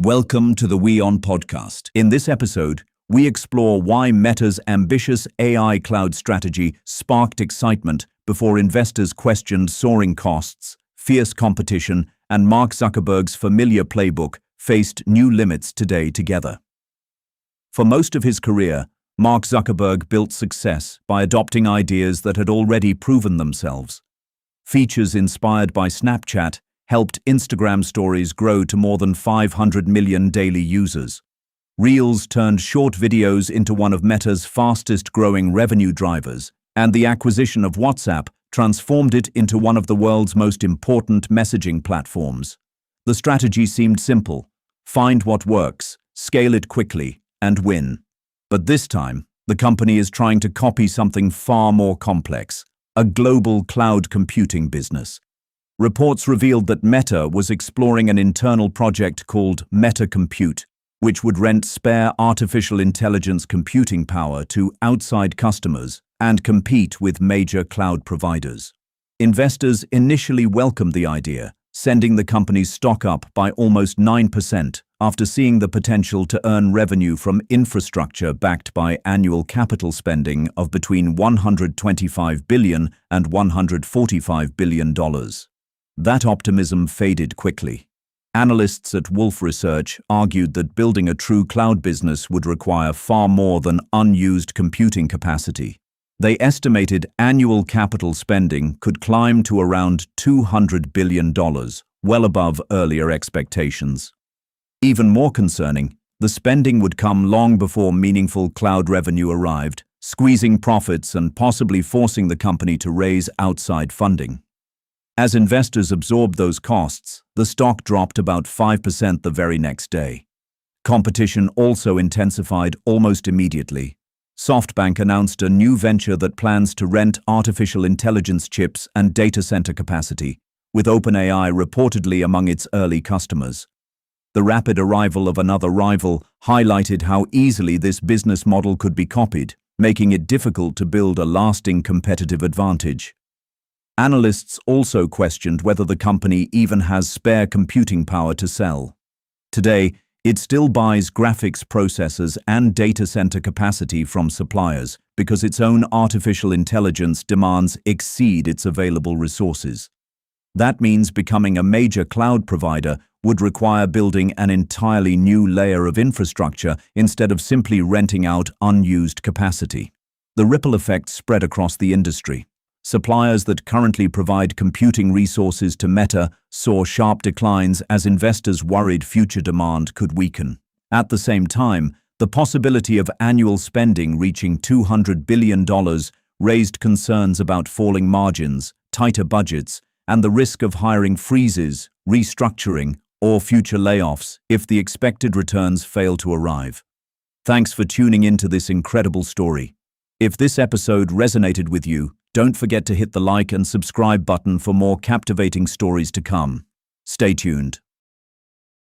Welcome to the WION podcast. In this episode, we explore why Meta's ambitious AI cloud strategy sparked excitement before investors questioned soaring costs, fierce competition, and Mark Zuckerberg's familiar playbook faced new limits today together. For most of his career, Mark Zuckerberg built success by adopting ideas that had already proven themselves. Features inspired by Snapchat helped Instagram stories grow to more than 500 million daily users. Reels turned short videos into one of Meta's fastest-growing revenue drivers, and the acquisition of WhatsApp transformed it into one of the world's most important messaging platforms. The strategy seemed simple: find what works, scale it quickly, and win. But this time, the company is trying to copy something far more complex: a global cloud computing business. Reports revealed that Meta was exploring an internal project called Meta Compute, which would rent spare artificial intelligence computing power to outside customers and compete with major cloud providers. Investors initially welcomed the idea, sending the company's stock up by almost 9% after seeing the potential to earn revenue from infrastructure backed by annual capital spending of between $125 billion and $145 billion. That optimism faded quickly. Analysts at Wolfe Research argued that building a true cloud business would require far more than unused computing capacity. They estimated annual capital spending could climb to around $200 billion, well above earlier expectations. Even more concerning, the spending would come long before meaningful cloud revenue arrived, squeezing profits and possibly forcing the company to raise outside funding. As investors absorbed those costs, the stock dropped about 5% the very next day. Competition also intensified almost immediately. SoftBank announced a new venture that plans to rent artificial intelligence chips and data center capacity, with OpenAI reportedly among its early customers. The rapid arrival of another rival highlighted how easily this business model could be copied, making it difficult to build a lasting competitive advantage. Analysts also questioned whether the company even has spare computing power to sell. Today, it still buys graphics processors and data center capacity from suppliers because its own artificial intelligence demands exceed its available resources. That means becoming a major cloud provider would require building an entirely new layer of infrastructure instead of simply renting out unused capacity. The ripple effect spread across the industry. Suppliers that currently provide computing resources to Meta saw sharp declines as investors worried future demand could weaken. At the same time, the possibility of annual spending reaching $200 billion raised concerns about falling margins, tighter budgets, and the risk of hiring freezes, restructuring, or future layoffs if the expected returns fail to arrive. Thanks for tuning into this incredible story. If this episode resonated with you, don't forget to hit the like and subscribe button for more captivating stories to come. Stay tuned.